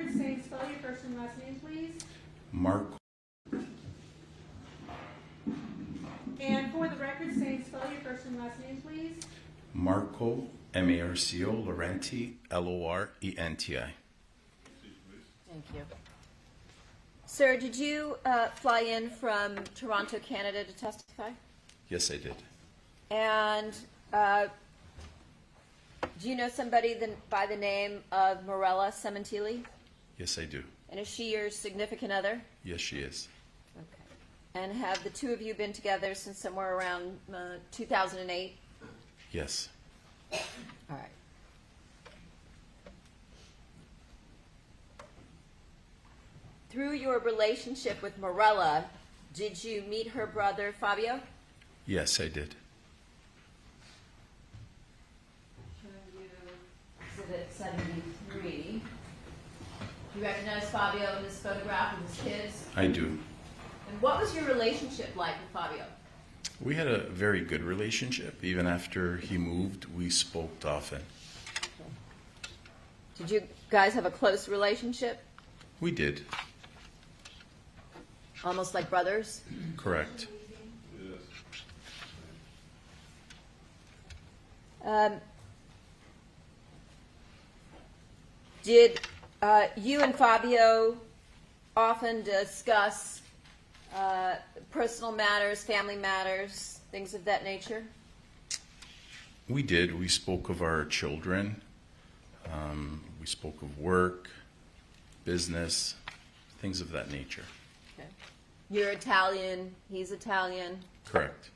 record say, spell your first and last name, please. Marco. And for the record say, spell your first and last name, please. Marco, M-A-R-C-O, Lorenti, L-O-R-E-N-T-I. Thank you. Sir, did you fly in from Toronto, Canada to testify? Yes, I did. And do you know somebody by the name of Monica Sementilli? Yes, I do. And is she your significant other? Yes, she is. Okay. And have the two of you been together since somewhere around 2008? Yes. All right. Through your relationship with Myrtle, did you meet her brother, Fabio? Yes, I did. Exhibit 73. Do you recognize Fabio in this photograph with his kids? I do. And what was your relationship like with Fabio? We had a very good relationship. Even after he moved, we spoke often. Did you guys have a close relationship? We did. Almost like brothers? Correct. Did you and Fabio often discuss personal matters, family matters, things of that nature? We did. We spoke of our children. We spoke of work, business, things of that nature. Okay. You're Italian, he's Italian. Correct.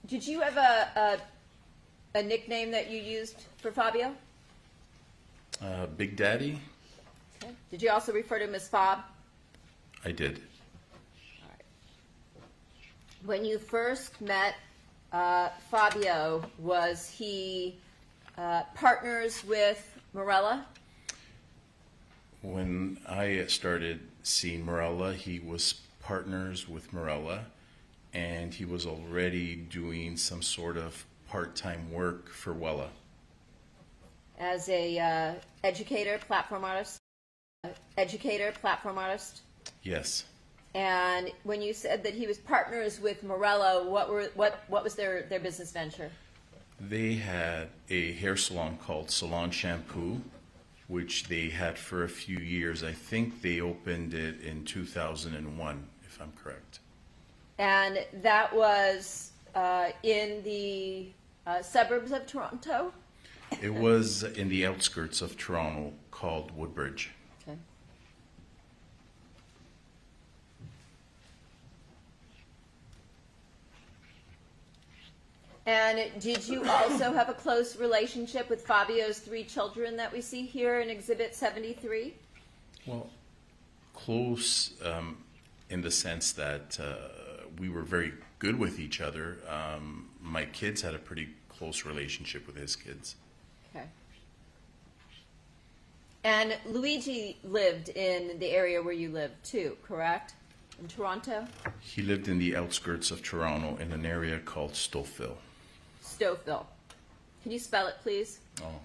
Did you have a nickname that you used for Fabio? Big Daddy? Okay. Did you also refer to him as Fob? I did. All right. When you first met Fabio, was he partners with Myrtle? When I started seeing Myrtle, he was partners with Myrtle, and he was already doing some sort of part-time work for Wella. As a educator, platform artist? Yes. And when you said that he was partners with Myrtle, what was their business venture? They had a hair salon called Salon Shampoo, which they had for a few years. I think they opened it in 2001, if I'm correct. And that was in the suburbs of Toronto? It was in the outskirts of Toronto called Woodbridge. Okay. And did you also have a close relationship with Fabio's 3 children that we see here in Exhibit 73? Well, close in the sense that we were very good with each other. My kids had a pretty close relationship with his kids. Okay. And Luigi lived in the area where you lived too, correct? In Toronto? He lived in the outskirts of Toronto in an area called Stouffville. Stouffville. Can you spell it, please? Oh.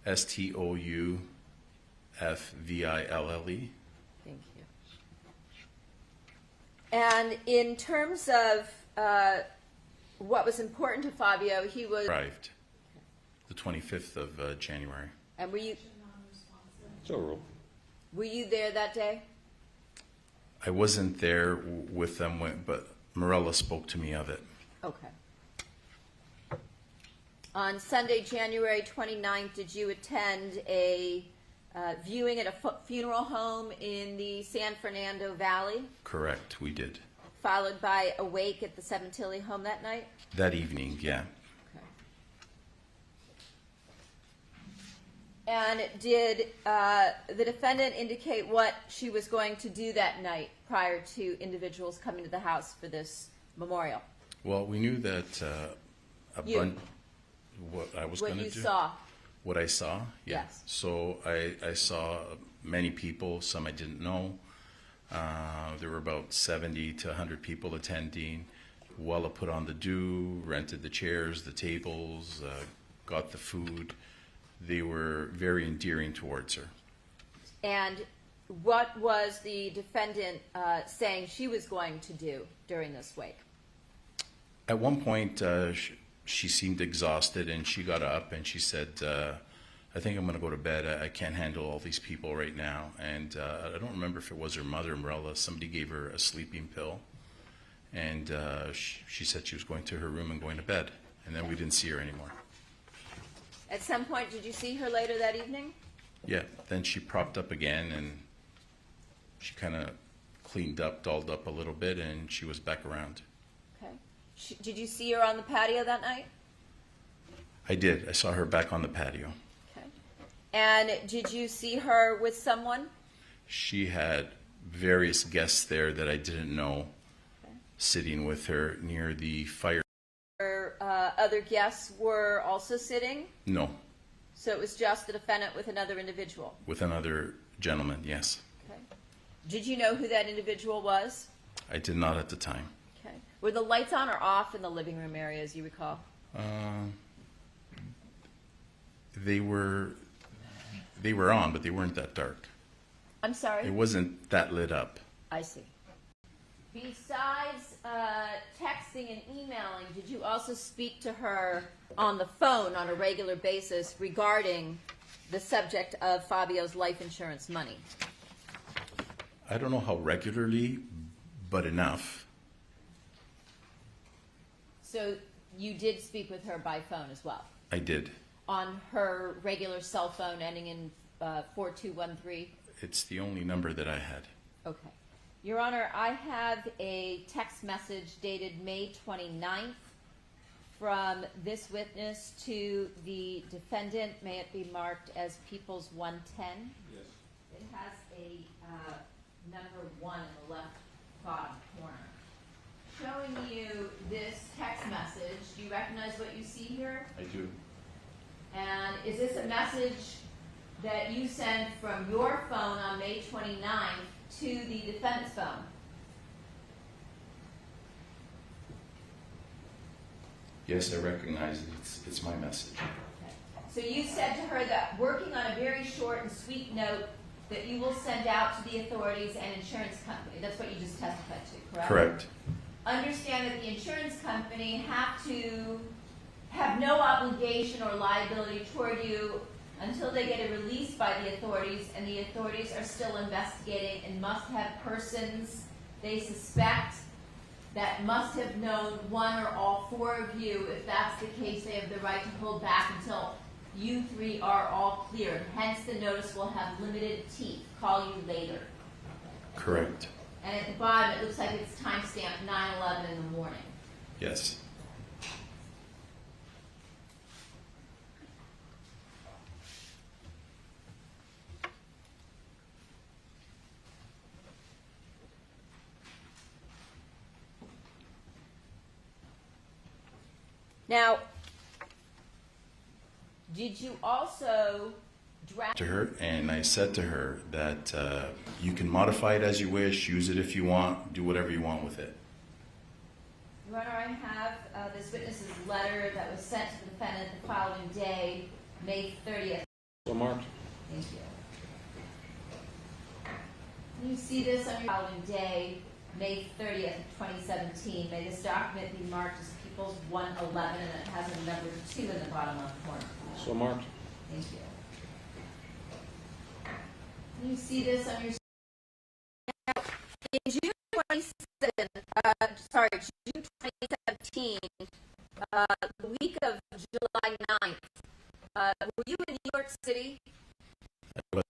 S-T-O-U-F-V-I-L-L-E. Thank you. And in terms of what was important to Fabio, he was... Arrived the 25th of January. And were you So, there that day? I wasn't there with them, but Myrtle spoke to me of it. Okay. On Sunday, January 29th, did you attend a viewing at a funeral home in the San Fernando Valley? Correct, we did. Followed by a wake at the Sementilli home that night? That evening, yeah. Okay. And did the defendant indicate what she was going to do that night prior to individuals coming to the house for this memorial? Well, we knew that what I was going to do. What you saw? What I saw? Yeah. Yes. So I saw many people, some I didn't know. There were about 70 to 100 people attending. Walla put on the do, rented the chairs, the tables, got the food. They were very endearing towards her. And what was the defendant saying she was going to do during this wake? At one point, she seemed exhausted, and she got up and she said, I think I'm going to go to bed. I can't handle all these people right now. And I don't remember if it was her mother, Mirella. Somebody gave her a sleeping pill. And she said she was going to her room and going to bed. And then we didn't see her anymore. At some point, did you see her later that evening? Yeah, then she propped up again, and she kind of cleaned up, dolled up a little bit, and she was back around. Okay. Did you see her on the patio that night? I did. I saw her back on the patio. Okay. And did you see her with someone? She had various guests there that I didn't know, Okay. sitting with her near the fire. Her other guests were also sitting? No, So it was just the defendant with another individual? with another gentleman, yes. Okay. Did you know who that individual was? I did not at the time. Okay. Were the lights on or off in the living room area, as you recall? They were on, but they weren't that dark. I'm sorry? It wasn't that lit up. I see. Besides texting and emailing, did you also speak to her on the phone on a regular basis regarding the subject of Fabio's life insurance money? I don't know how regularly, but enough. So you did speak with her by phone as well? I did. On her regular cell phone ending in 4213? It's the only number that I had. Okay. Your Honor, I have a text message dated May 29th from this witness to the defendant. May it be marked as Peoples 110? Yes. It has a number 1 in the left bottom corner. Showing you this text message, do you recognize what you see here? I do. And is this a message that you sent from your phone on May 29th to the defendant's phone? Yes, I recognize it. It's my message. Okay. So you said to her that working on a very short and sweet note that you will send out to the authorities and insurance company. That's what you just testified to, correct? Correct. Understand that the insurance company have no obligation or liability toward you until they get a release by the authorities, and the authorities are still investigating and must have persons they suspect that must have known one or all 4 of you. If that's the case, they have the right to hold back until you 3 are all cleared. Hence, the notice will have limited teeth. Call you later. Correct. And at the bottom, it looks like it's timestamped 9/11 in the morning. Yes. Now, did you also draft To her, and I said to her that you can modify it as you wish, use it if you want, do whatever you want with it. Your Honor, I have this witness's letter that was sent to the defendant the following day, May 30th. So marked. Thank you. You see this on your following day, May 30th, 2017. May this document be marked as Peoples 111, and it has a number 2 in the bottom left corner. So marked. Thank you. You see this on your. Now, in June 2017, the week of July 9th, were you in New York City?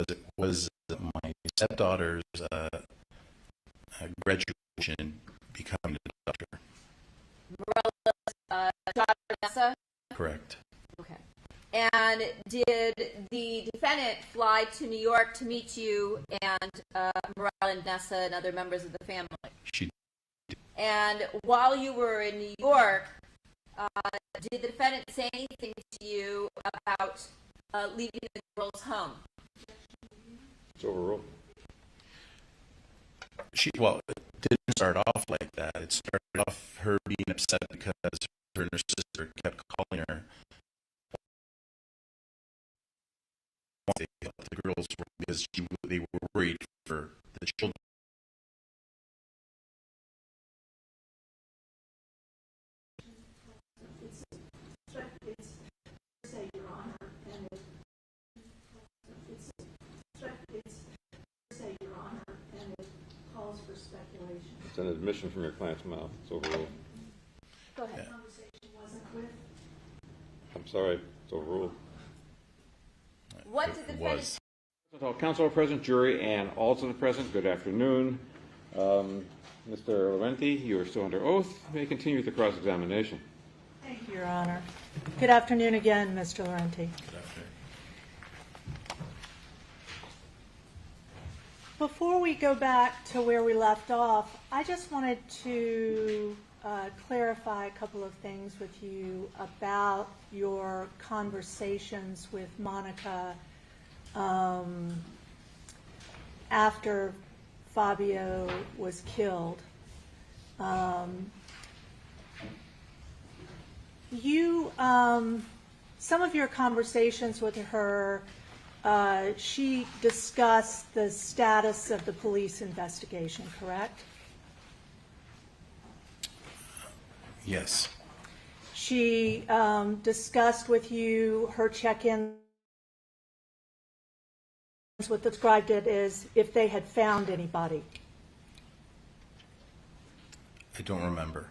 It was my stepdaughter's graduation, becoming a doctor. Morella's daughter, Vanessa? Correct. Okay. And did the defendant fly to New York to meet you and Morella and Vanessa and other members of the family? She And while you were in New York, did the defendant say anything to you about leaving the girl's home? It's overruled. didn't start off like that. It started off her being upset because her and her sister kept calling her. They thought the girls were because they were worried for the children. It's an admission from your client's mouth. It's overruled. Go ahead. Yeah. Conversation wasn't with. I'm sorry. It's overruled. What did the It defendant was. All counsel are present, jury, and all to the present. Good afternoon. Mr. Lorenti, you are still under oath. You may continue with the cross-examination. Thank you, Your Honor. Good afternoon again, Mr. Lorenti. Good afternoon. Before we go back to where we left off, I just wanted to clarify a couple of things with you about your conversations with Monica after Fabio was killed. Some of your conversations with her, she discussed the status of the police investigation, correct? Yes. She discussed with you her check-ins, what described it as if they had found anybody. I don't remember.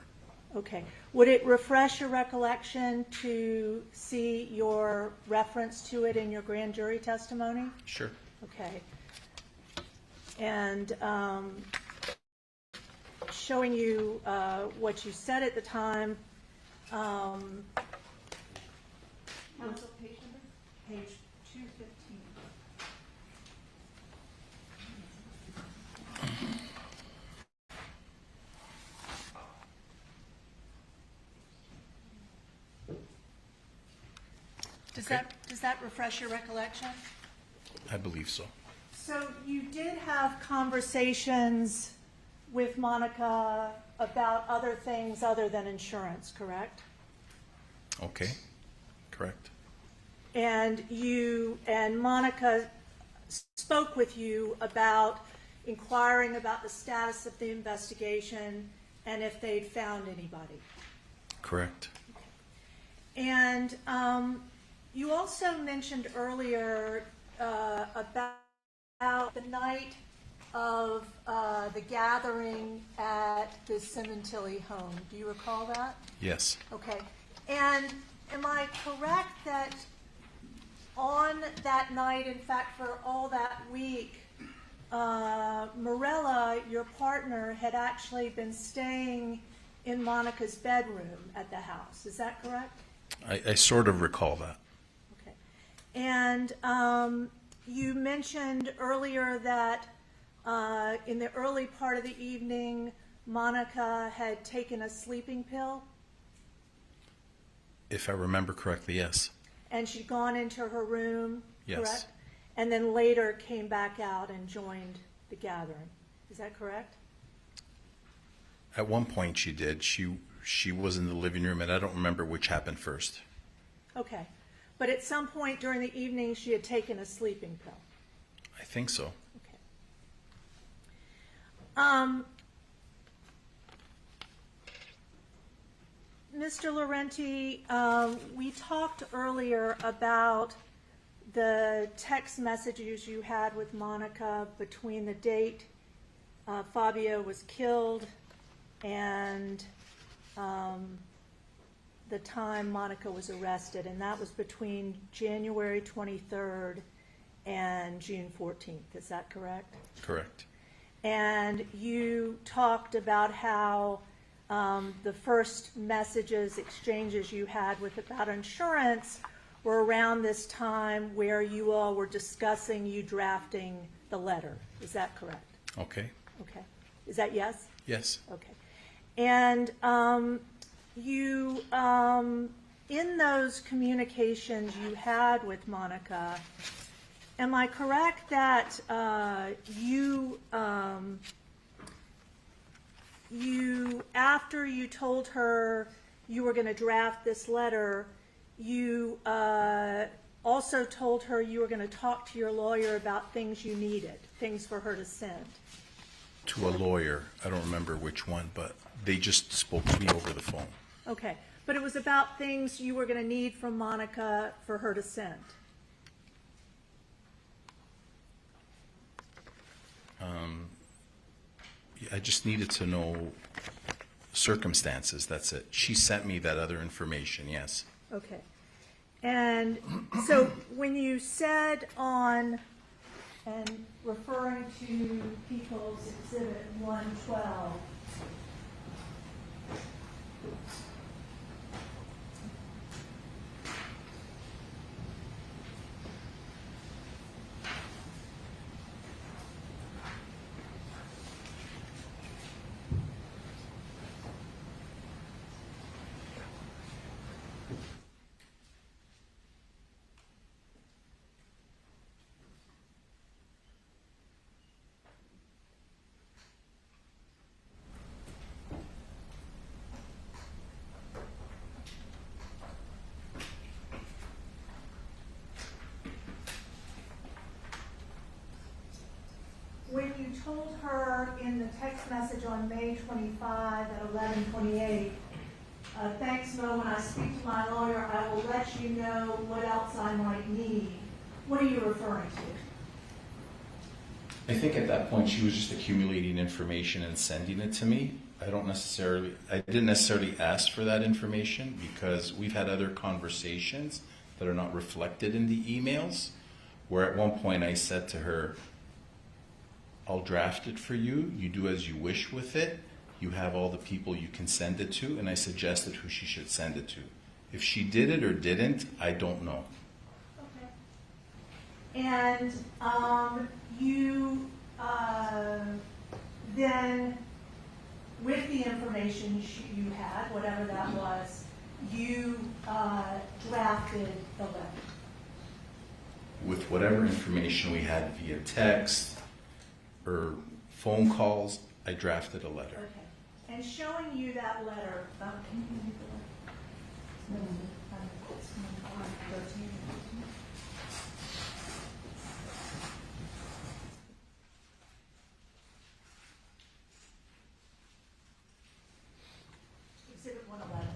Okay. Would it refresh your recollection to see your reference to it in your grand jury testimony? Sure. Okay. And showing you what you said at the time. Counsel, page number? Page 215. Does that refresh your recollection? I believe so. So you did have conversations with Monica about other things other than insurance, correct? Okay. Correct. And Monica spoke with you about inquiring about the status of the investigation and if they'd found anybody. Correct. And you also mentioned earlier about the night of the gathering at the Sementilli home. Do you recall that? Yes. Okay. And am I correct that on that night, in fact, for all that week, Mirella, your partner, had actually been staying in Monica's bedroom at the house? Is that correct? I sort of recall that. Okay. And you mentioned earlier that in the early part of the evening, Monica had taken a sleeping pill? If I remember correctly, yes. And she'd gone into her room, Yes. correct? And then later came back out and joined the gathering. Is that correct? At one point she did. She was in the living room, and I don't remember which happened first. Okay. But at some point during the evening, she had taken a sleeping pill. I think so. Okay. Mr. Lorenti, we talked earlier about the text messages you had with Monica between the date Fabio was killed and the time Monica was arrested, and that was between January 23rd and June 14th. Is that correct? Correct. And you talked about how the first messages, exchanges you had about insurance were around this time where you all were discussing you drafting the letter. Is that correct? Okay. Okay. Is that yes? Yes. Okay. And you, in those communications you had with Monica, am I correct that you after you told her you were going to draft this letter, you also told her you were going to talk to your lawyer about things you needed, things for her to send. To a lawyer. I don't remember which one, but they just spoke to me over the phone. Okay, but it was about things you were going to need from Monica for her to send. I just needed to know circumstances, that's it. She sent me that other information, yes. Okay. And so when you said on, and referring to People's Exhibit 112, when you told her in the text message on May 25 at 11:28, thanks, Mo, when I speak to my lawyer, I will let you know what else I might need. What are you referring to? I think at that point she was just accumulating information and sending it to me. I didn't necessarily ask for that information because we've had other conversations that are not reflected in the emails, where at one point I said to her, I'll draft it for you. You do as you wish with it. You have all the people you can send it to, and I suggested who she should send it to. If she did it or didn't, I don't know. Okay. And you then, with the information you had, whatever that was, you drafted the letter. With whatever information we had via text or phone calls, I drafted a letter. Okay. And showing you that letter, can you give me the letter? Exhibit 111.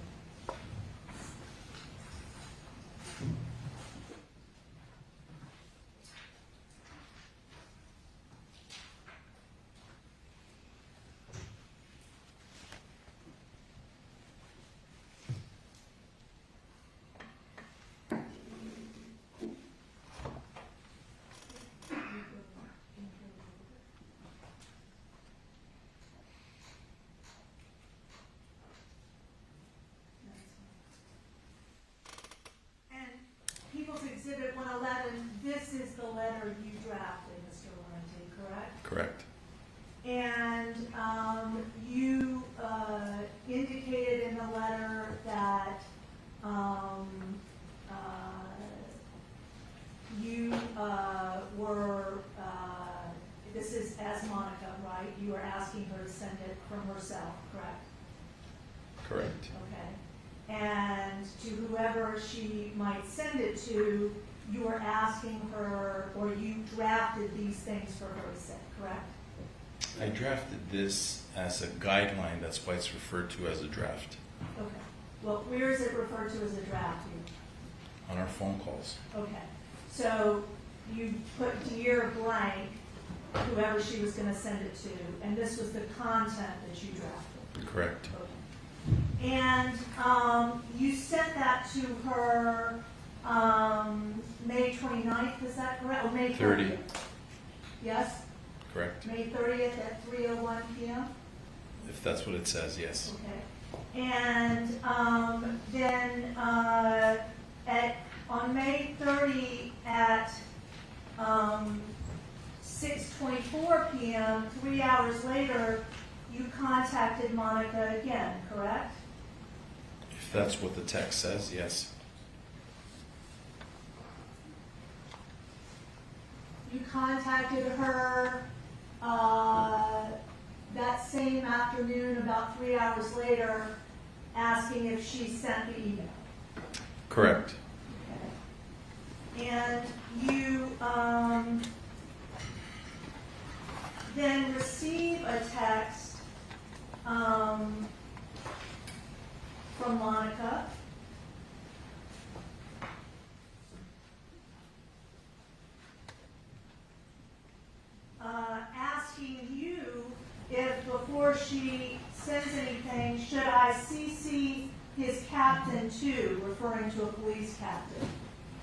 People's Exhibit 111, this is the letter you drafted, Mr. Lorenti, correct? Correct. And you indicated in the letter that you were, this is as Monica, right? You were asking her to send it from herself, correct? Correct. Okay. And to whoever she might send it to, you were asking her, or you drafted these things for her to send, correct? I drafted this as a guideline, that's why it's referred to as a draft. Okay. Well, where is it referred to as a draft here? On our phone calls. Okay. So you put dear blank, whoever she was going to send it to, and this was the content that you drafted. Correct. Okay. And you sent that to her May 29th, is that correct? Oh, May 30th. Yes? Correct. May 30th at 3:01 p.m.? If that's what it says, yes. Okay. And then on May 30 at 6:24 p.m., 3 hours later, you contacted Monica again, correct? If that's what the text says, yes. You contacted her that same afternoon about about 3 hours later asking if she sent the email. Correct. Okay. And you then receive a text from Monica asking you if before she says anything, should I CC his captain too, referring to a police captain.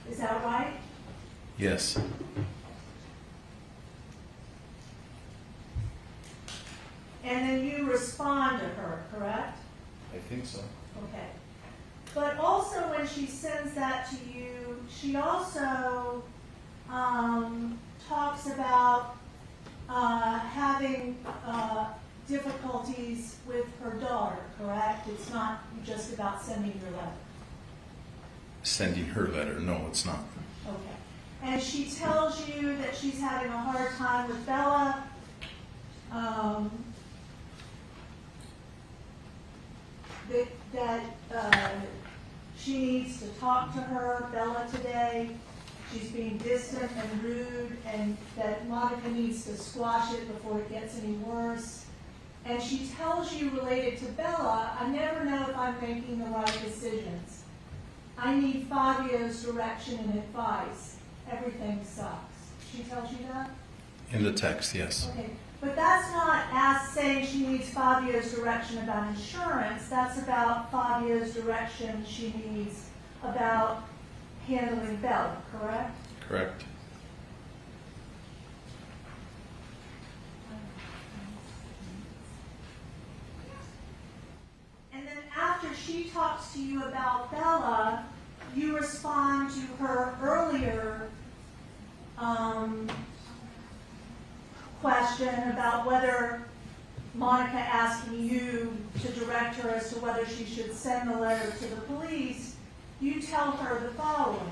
Is that right? Yes. And then you respond to her, correct? I think so. Okay. But also when she sends that to you, she also talks about having difficulties with her daughter, correct? It's not just about sending your letter. Sending her letter. No, it's not. Okay. And she tells you that she's having a hard time with Bella. That she needs to talk to her, Bella, today. She's being distant and rude, and that Monica needs to squash it before it gets any worse. And she tells you, related to Bella, I never know if I'm making the right decisions. I need Fabio's direction and advice. Everything sucks. She tells you that? In the text, yes. Okay. But that's not as saying she needs Fabio's direction about insurance. That's about Fabio's direction she needs about handling Bella, correct? Correct. And then after she talks to you about Bella, you respond to her earlier question about whether Monica asking you to direct her as to whether she should send the letter to the police. You tell her the following: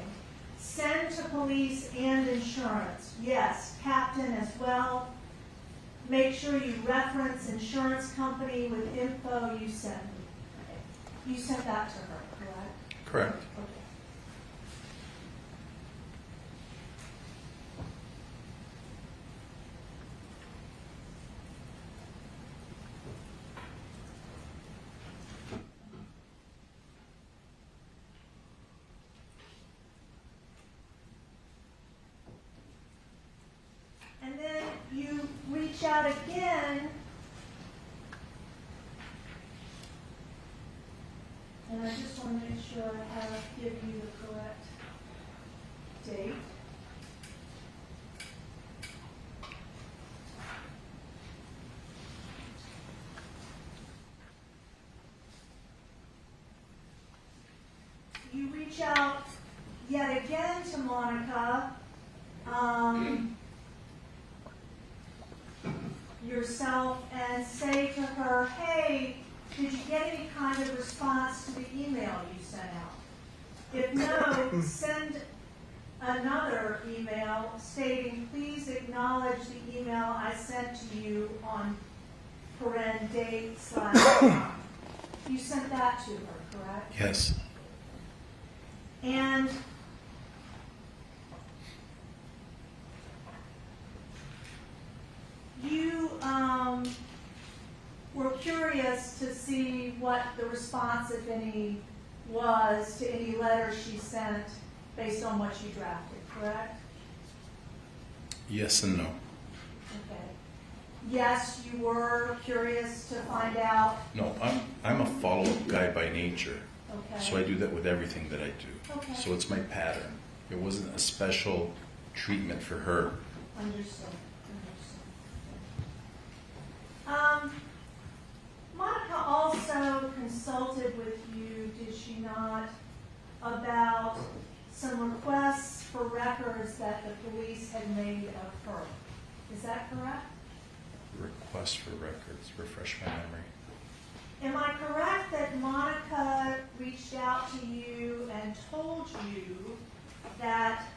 send to police and insurance. Yes, captain as well. Make sure you reference insurance company with info you send. You sent that to her, correct? Correct. Okay. And then you reach out again, and I just want to make sure I give you the correct date. You reach out yet again to Monica. Yourself and say to her, hey, did you get any kind of response to the email you sent out? If no, send another email stating, please acknowledge the email I sent to you on date/time. You sent that to her, correct? Yes. And you were curious to see what the response, if any, was to any letter she sent based on what you drafted, correct? Yes and no. Okay. Yes, you were curious to find out. No, I'm a follow-up guy by nature. Okay. So I do that with everything that I do. Okay. So it's my pattern. It wasn't a special treatment for her. Understood. Monica also consulted with you, did she not, about some requests for records that the police had made of her. Is that correct? Request for records. Refresh my memory. Am I correct that Monica reached out to you and told you that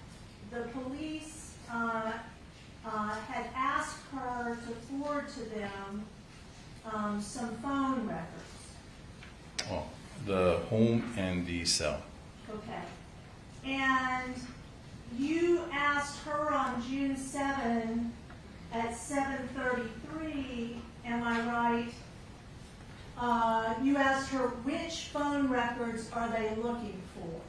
the police had asked her to forward to them some phone records. Oh, the home and the cell. Okay. And you asked her on June 7 at 7:33, am I right? You asked her which phone records are they looking for?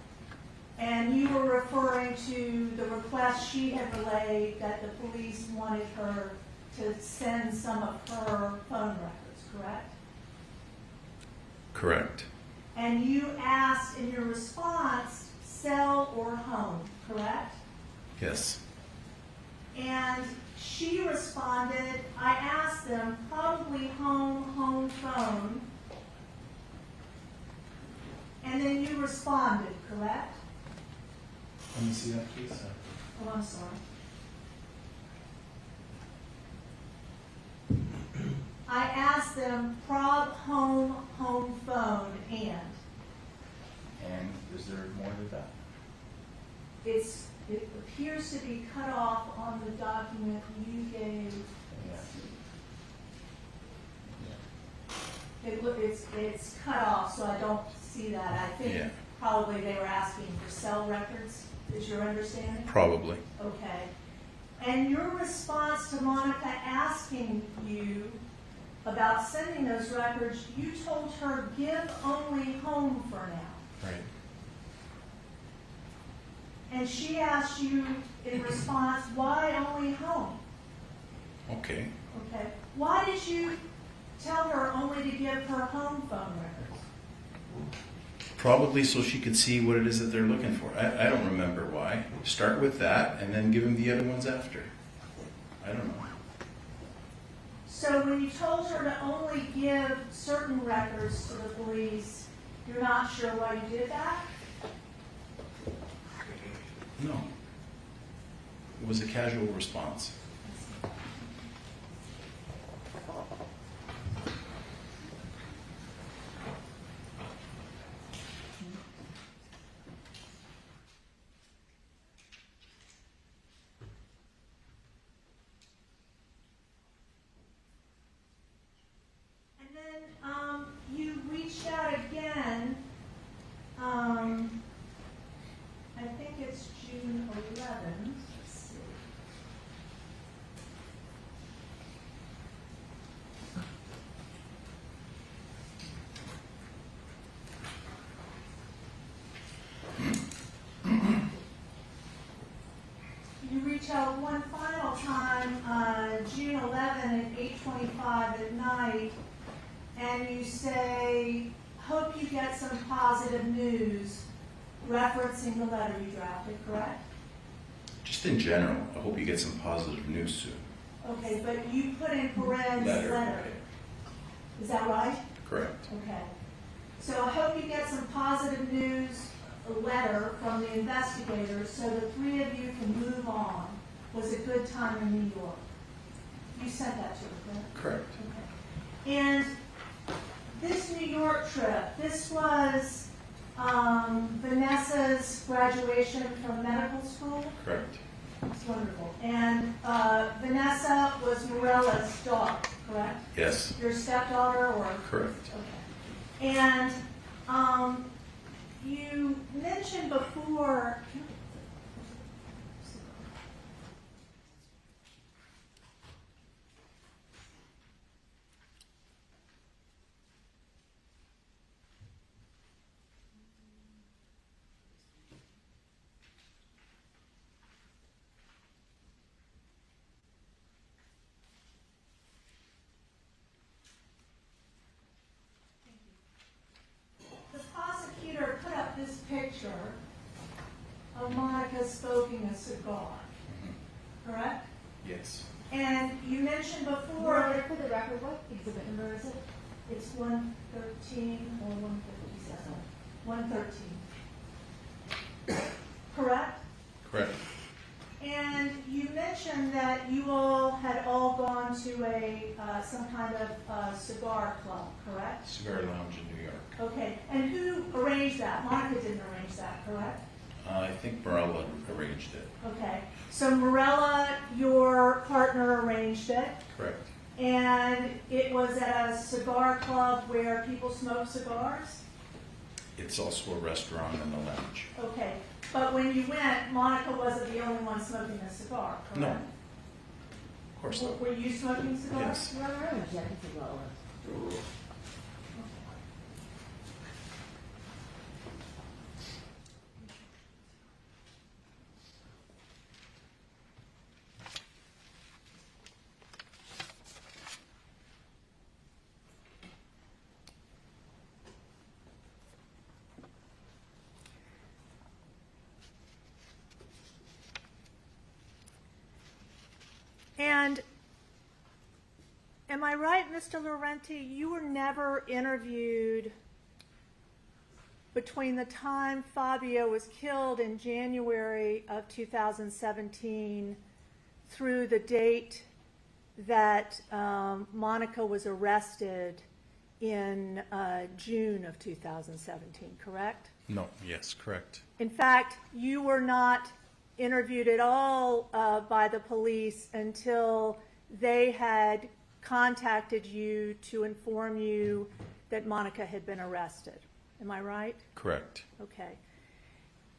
And you were referring to the request she had relayed that the police wanted her to send some of her phone records, correct? Correct. And you asked in your response, cell or home, correct? Yes. And she responded, I asked them, probably home phone. And then you responded, correct? Let me see that, please. Oh, I'm sorry. I asked them, prob home phone, and. And is there more to that? It appears to be cut off on the document you gave. It's cut off, so I don't see that. I think probably they were asking for cell records. Is your understanding? Probably. Okay. And your response to Monica asking you about sending those records, you told her, give only home for now. Right. And she asked you in response, why only home? Okay. Okay. Why did you tell her only to give her home phone records? Probably so she could see what it is that they're looking for. I don't remember why. Start with that and then give them the other ones after. I don't know. So when you told her to only give certain records to the police, you're not sure why you did that? No. It was a casual response. And then you reached out again, I think it's June 11th. Let's see. You reach out one final time, June 11 at 8:25 at night, and you say, hope you get some positive news, referencing the letter you drafted, correct? Just in general, I hope you get some positive news soon. Okay, but you put in Perez letter. Okay. Is that right? Correct. Okay. So I hope you get some positive news, a letter from the investigators so the three of you can move on. Was a good time in New York. You sent that to her, correct? Correct. Okay. And this New York trip, this was Vanessa's graduation from medical school. Correct. It's wonderful. And Vanessa was Morella's daughter, correct? Yes. Your stepdaughter or? Correct. Okay. And you mentioned before, the prosecutor put up this picture of Monica smoking a cigar, correct? Yes. And you mentioned before, For the record, what exhibit number is it? it's 113 or 157? 113. Correct? Correct. And you mentioned that you all had all gone to a some kind of cigar club, correct? Cigar Lounge in New York. Okay. And who arranged that? Monica didn't arrange that, correct? I think Morella arranged it. Okay. So Morella, your partner, arranged it. Correct. And it was at a cigar club where people smoke cigars? It's also a restaurant and a lounge. Okay, but when you went, Monica wasn't the only one smoking a cigar, correct? No. Of course not. Were you smoking cigars? Yes. And am I right, Mr. Lorenti, you were never interviewed between the time Fabio was killed in January of 2017 through the date that Monica was arrested in June of 2017, correct? No, yes, correct. In fact, you were not interviewed at all by the police until they had contacted you to inform you that Monica had been arrested. Am I right? Correct. Okay.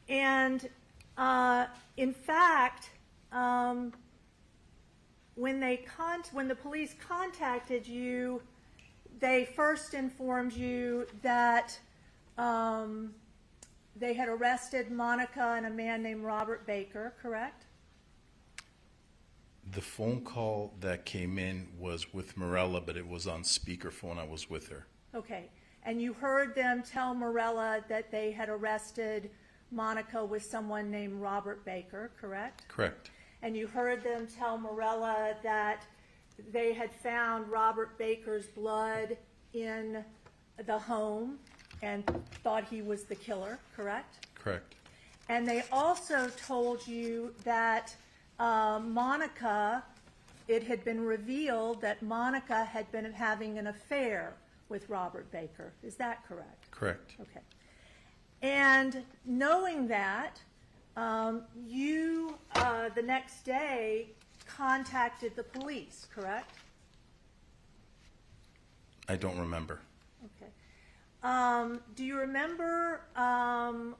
And in fact, when the police contacted you, they first informed you that they had arrested Monica and a man named Robert Baker, correct? The phone call that came in was with Mirella, but it was on speakerphone. I was with her. Okay. And you heard them tell Mirella that they had arrested Monica with someone named Robert Baker, correct? Correct. And you heard them tell Mirella that they had found Robert Baker's blood in the home and thought he was the killer, correct? Correct. And they also told you that Monica, it had been revealed that Monica had been having an affair with Robert Baker. Is that correct? Correct. Okay. And knowing that, you, the next day, contacted the police, correct? I don't remember. Okay. Do you remember on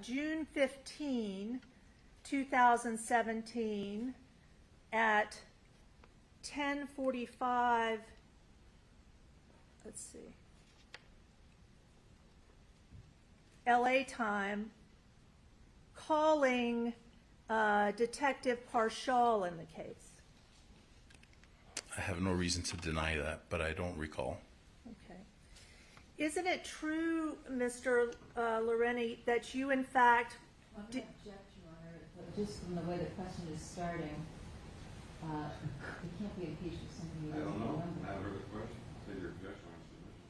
June 15, 2017, at 10:45, let's see, LA time, calling Detective Parshall in the case? I have no reason to deny that, but I don't recall. Okay. Isn't it true, Mr. Lorenti, that you in fact Well, I'm going to object, Your Honor, but just from the way the question is starting, it can't be impeached with something you I don't don't know. remember. I have a question. Say your objection on submission.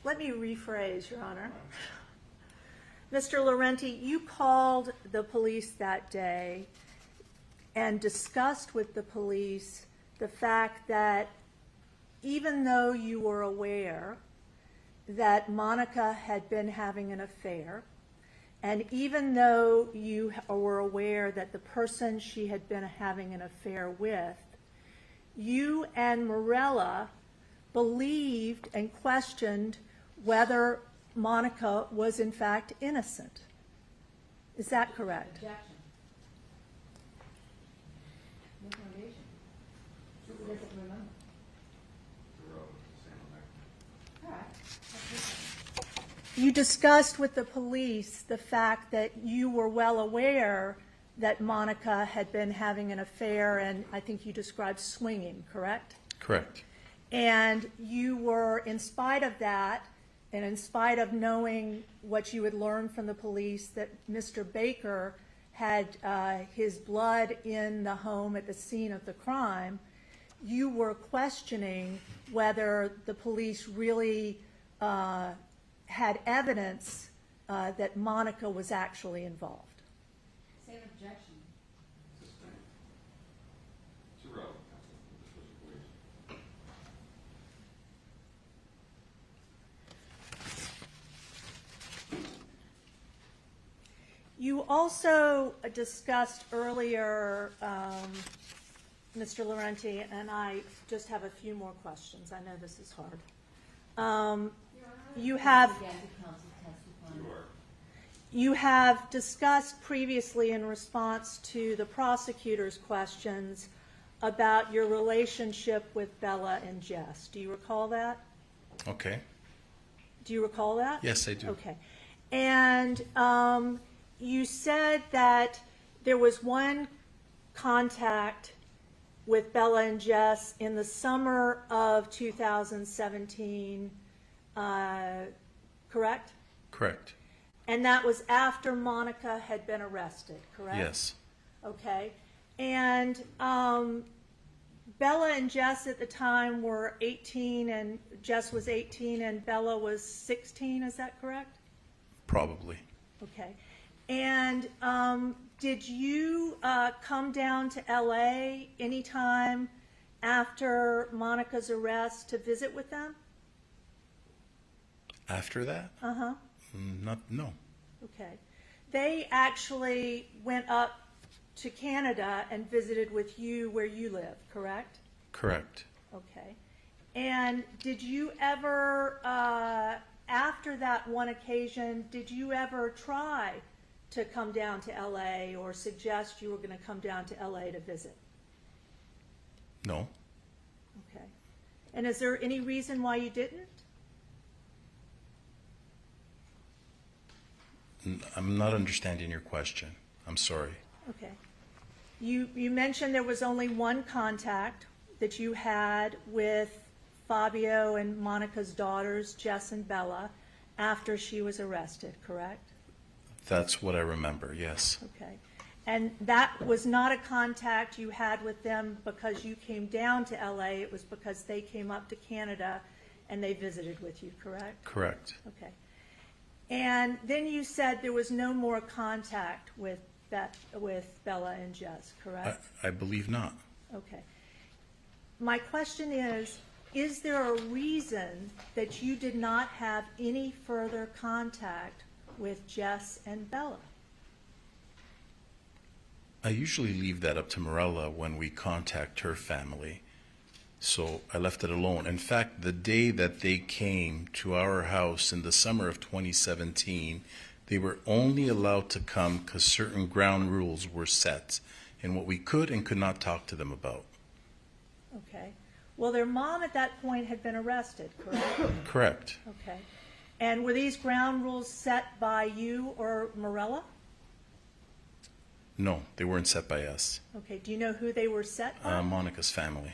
Let me rephrase, Your Honor. Mr. Lorenti, you called the police that day and discussed with the police the fact that even though you were aware that Monica had been having an affair, and even though you were aware that the person she had been having an affair with, you and Mirella believed and questioned whether Monica was in fact innocent. Is that correct? Objection. No foundation. She doesn't remember. Correct. You discussed with the police the fact that you were well aware that Monica had been having an affair, and I think you described swinging, correct? Correct. And you were, in spite of that, and in spite of knowing what you had learned from the police, that Mr. Baker had his blood in the home at the scene of the crime, you were questioning whether the police really had evidence that Monica was actually involved. Say an objection. Sustained. It's irrelevant, counsel. This was a police. You also discussed earlier, Mr. Lorenti, and I just have a few more questions. I know this is hard. You have discussed previously in response to the prosecutor's questions about your relationship with Bella and Jess. Do you recall that? Okay. Do you recall that? Yes, I do. Okay. And you said that there was one contact with Bella and Jess in the summer of 2017, correct? Correct. And that was after Monica had been arrested, correct? Yes. Okay. And Bella and Jess at the time were 18, and Jess was 18, and Bella was 16, is that correct? Probably. Okay. And did you come down to LA anytime after Monica's arrest to visit with them? After that? Uh-huh. No. Okay. They actually went up to Canada and visited with you where you live, correct? Correct. Okay. And did you ever, after that one occasion, did you ever try to come down to LA or suggest you were going to come down to LA to visit? No. Okay. And is there any reason why you didn't? I'm not understanding your question. I'm sorry. Okay. You mentioned there was only one contact that you had with Fabio and Monica's daughters, Jess and Bella, after she was arrested, correct? That's what I remember, yes. Okay. And that was not a contact you had with them because you came down to LA. It was because they came up to Canada and they visited with you, correct? Correct. Okay. And then you said there was no more contact with Bella and Jess, correct? I believe not. Okay. My question is there a reason that you did not have any further contact with Jess and Bella? I usually leave that up to Mirella when we contact her family. So I left it alone. In fact, the day that they came to our house in the summer of 2017, they were only allowed to come because certain ground rules were set in what we could and could not talk to them about. Okay. Well, their mom at that point had been arrested, correct? Correct. Okay. And were these ground rules set by you or Mirella? No, they weren't set by us. Okay. Do you know who they were set by? Monica's family.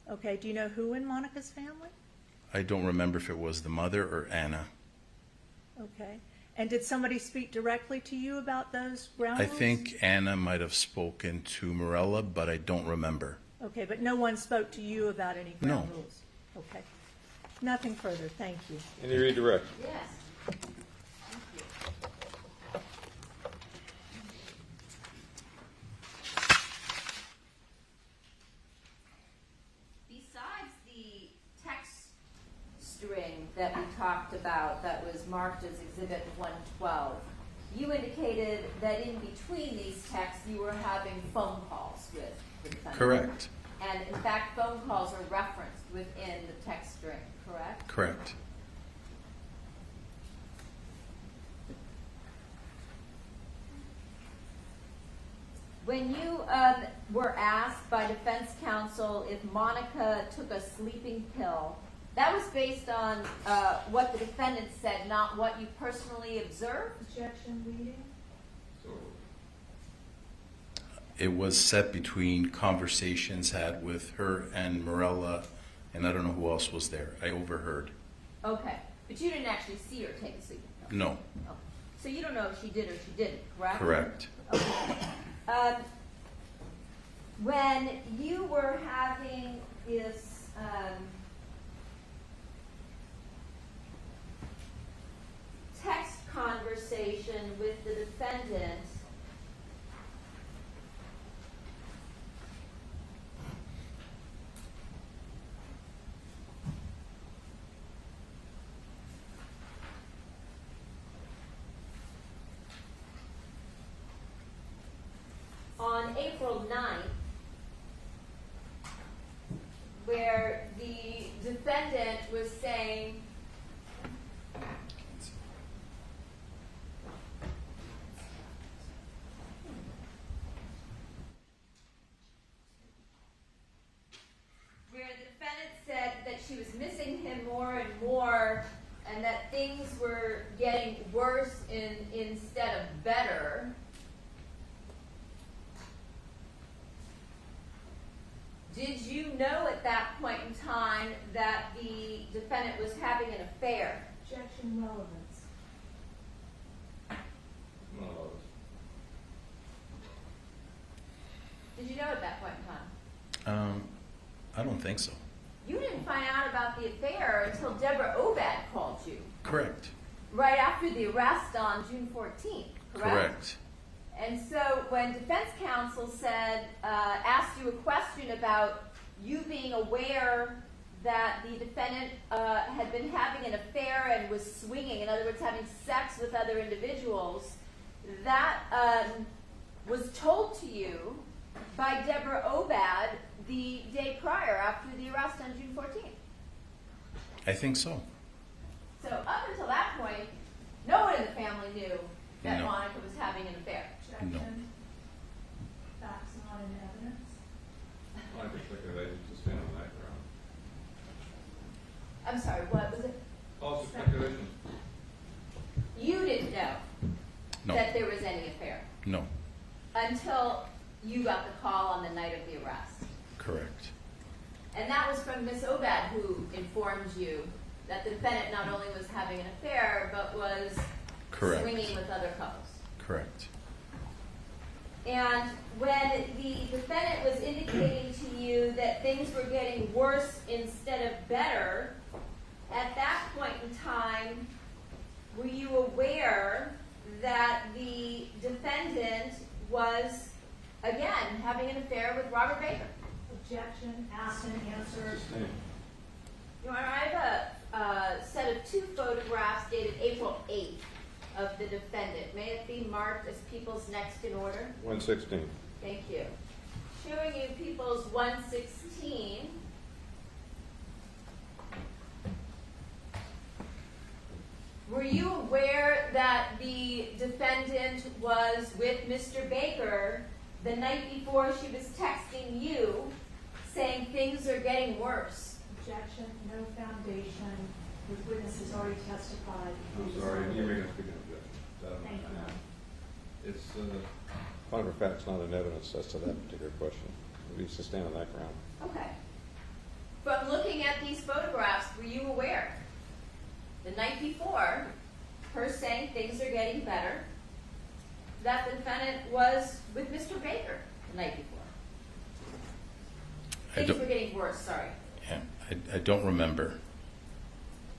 Okay. Do you know who in Monica's family? I don't remember if it was the mother or Anna. Okay. And did somebody speak directly to you about those ground I rules? think Anna might have spoken to Mirella, but I don't remember. Okay, but no one spoke to you about any ground No. rules? Okay. Nothing further. Thank you. Any redirect? Yes. Besides the text string that we talked about that was marked as Exhibit 112, you indicated that in between these texts you were having phone calls with the defendant. Correct. And in fact, phone calls are referenced within the text string, correct? Correct. When you were asked by defense counsel if Monica took a sleeping pill, that was based on what the defendant said, not what you personally observed? Objection reading? It was set between conversations had with her and Mirella, and I don't know who else was there. I overheard. Okay, but you didn't actually see her take a sleeping pill? No. Oh. So you don't know if she did or she didn't, correct? Correct. Okay. When you were having this text conversation with the defendant, April 9th, where the defendant was saying, said that she was missing him more and more, and that things were getting worse instead of better. Did you know at that point in time that the defendant was having an affair? Objection, relevance. Did you know at that point in time? I don't think so. You didn't find out about the affair until Deborah Obad called you. Correct. Right after the arrest on June 14th, correct? Correct. And so when defense counsel said, asked you a question about you being aware that the defendant had been having an affair and was swinging, in other words, having sex with other individuals, that was told to you by Deborah Obad the day prior after the arrest on June 14th. I think so. So up until that point, no one in the family knew that No. Monica was having an affair. Objection. No. Facts not in evidence. I think speculation to stand on that ground. I'm sorry, what was it? Also speculation. You didn't know No. that there was any affair No. until you got the call on the night of the arrest. Correct. And that was from Miss Obad, who informed you that the defendant not only was having an affair, but was Correct. swinging with other couples. Correct. And when the defendant was indicating to you that things were getting worse instead of better, at that point in time, were you aware that the defendant was, again, having an affair with Robert Baker? Objection, asked and answered. Sustained. Your Honor, I have a set of 2 photographs dated April 8th of the defendant. May it be marked as People's Next in order? 116. Thank you. Showing you People's 116. Were you aware that the defendant was with Mr. Baker the night before she was texting you saying things are getting worse? Objection, no foundation. The witness has already testified. I'm sorry, you're making a speaking objection. Thank you. It's finding of facts, not an evidence as to that particular question. We sustain on that ground. Okay. From looking at these photographs, were you aware the night before, her saying things are getting better, that the defendant was with Mr. Baker the night before? Things were getting worse, sorry. Yeah, I don't remember.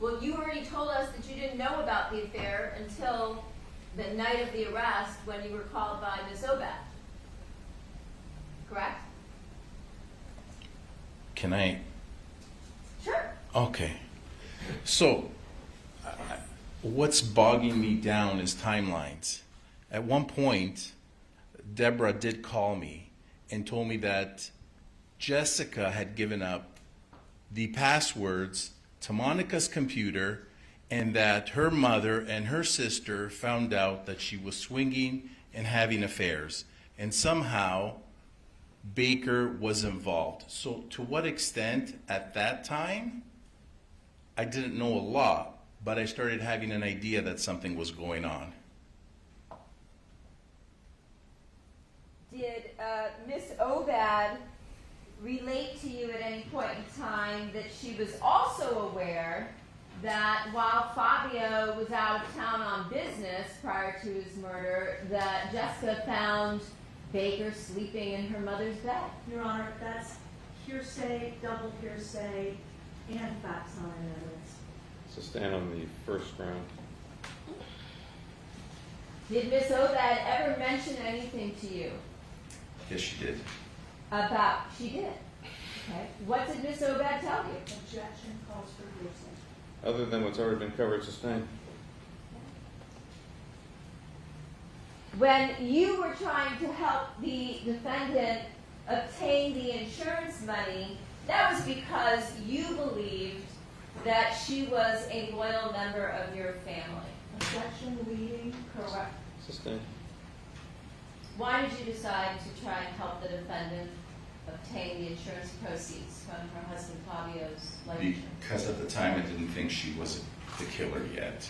Well, you already told us that you didn't know about the affair until the night of the arrest when you were called by Ms. Obad. Correct? Can I? Sure. Okay. So, what's bogging me down is timelines. At one point, Deborah did call me and told me that Jessica had given up the passwords to Monica's computer and that her mother and her sister found out that she was swinging and having affairs. And somehow, Baker was involved. So to what extent at that time, I didn't know a lot, but I started having an idea that something was going on. Did Ms. Obad relate to you at any point in time that she was also aware that while Fabio was out of town on business prior to his murder, that Jessica found Baker sleeping in her mother's bed? Your Honor, that's hearsay, double hearsay, and facts not in evidence. Sustain on the first ground. Did Ms. Obad ever mention anything to you Yes, she did. about, she did? Okay. What did Ms. Obad tell you? Objection calls for hearsay. Other than what's already been covered, sustained. when you were trying to help the defendant obtain the insurance money, that was because you believed that she was a loyal member of your family. Objection, leading. Correct. Sustained. Why did you decide to try and help the defendant obtain the insurance proceeds from her husband Fabio's life insurance? Because at the time I didn't think she was the killer yet.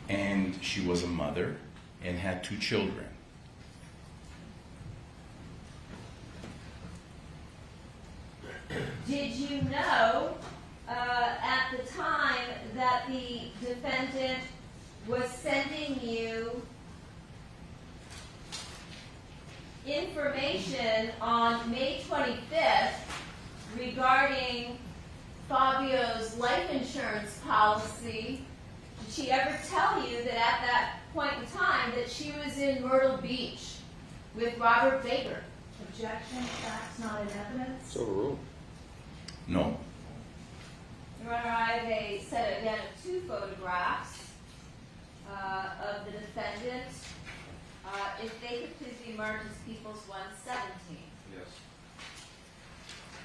And she was a mother and had 2 children. Did you know at the time that the defendant was sending you information on May 25th regarding Fabio's life insurance policy? Did she ever tell you that at that point in time that she was in Myrtle Beach with Robert Baker? Objection, facts not in evidence. So overruled. No. Your Honor, I have a set again of 2 photographs of the defendant. If they could please be marked as People's 117. Yes.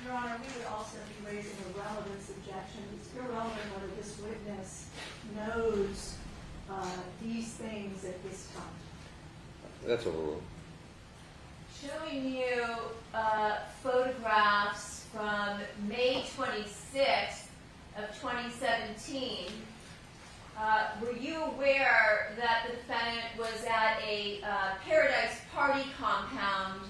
Your Honor, we would also be raising a relevance objection. It's irrelevant whether this witness knows these things at this time. That's overruled. Showing you photographs from May 26th of 2017. Were you aware that the defendant was at a Paradise Party compound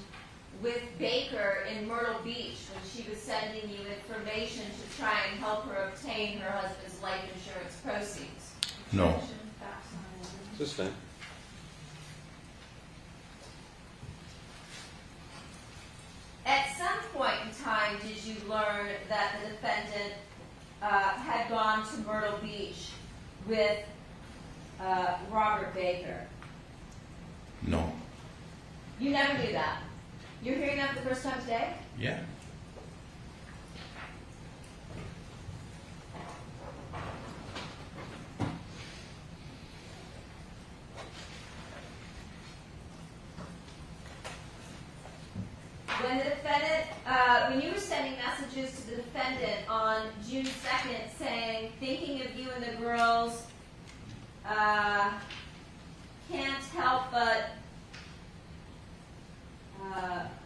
with Baker in Myrtle Beach when she was sending you information to try and help her obtain her husband's life insurance proceeds? No. Objection, facts not in evidence. Sustained. At some point in time, did you learn that the defendant had gone to Myrtle Beach with Robert Baker? No. You never knew that. You're hearing that for the first time today? Yeah. When the defendant, when you were sending messages to the defendant on June 2nd saying, thinking of you and the girls, can't help but,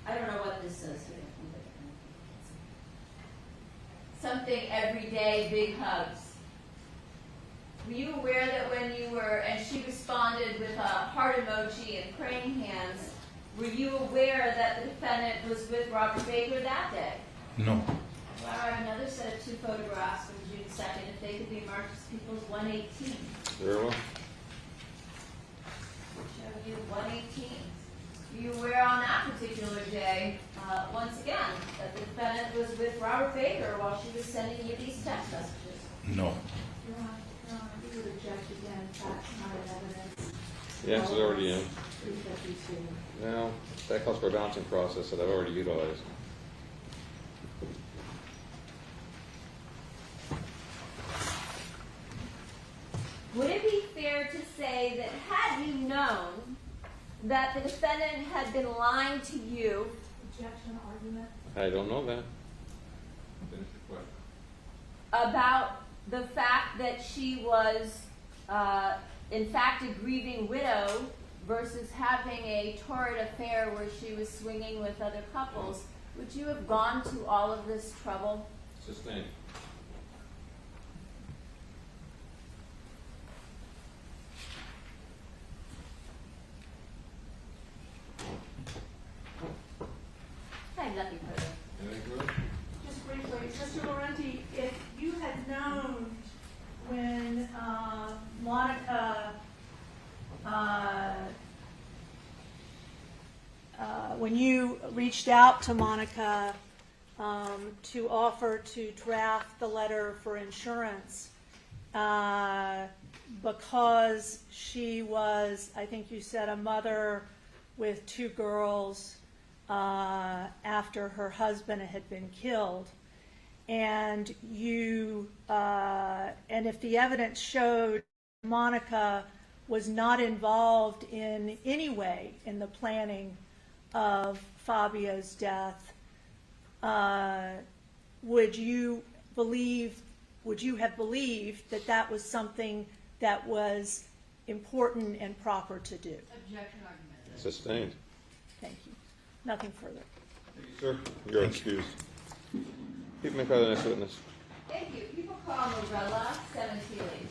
I don't know what this says here. Something every day, big hugs. Were you aware that when you were, and she responded with a heart emoji and praying hands, were you aware that the defendant was with Robert Baker that day? No. Well, I have another set of 2 photographs from June 2nd, if they could be marked as People's 118. Very well. Show you 118. Were you aware on that particular day, once again, that the defendant was with Robert Baker while she was sending you these text messages? No. Your Honor, we would object again, facts not in evidence. The answer's already in. 352. Now, that calls for a balancing process that I've already utilized. Would it be fair to say that had you known that the defendant had been lying to you Objection, argument. I don't know that. Finish your question. about the fact that she was, in fact, a grieving widow versus having a torrid affair where she was swinging with other couples, would you have gone to all of this trouble? Sustained. I have nothing further. Anything further? Just briefly, Mr. Lorenti, if you had known when Monica, when you reached out to Monica to offer to draft the letter for insurance, because she was, I think you said, a mother with 2 girls after her husband had been killed, and you, and if the evidence showed Monica was not involved in any way in the planning of Fabio's death, would you have believed that that was something that was important and proper to do? Objection argument. Sustained. Thank you. Nothing further. Sir, you're excused. People may call the next witness. Thank you. People call Monica Sementilli.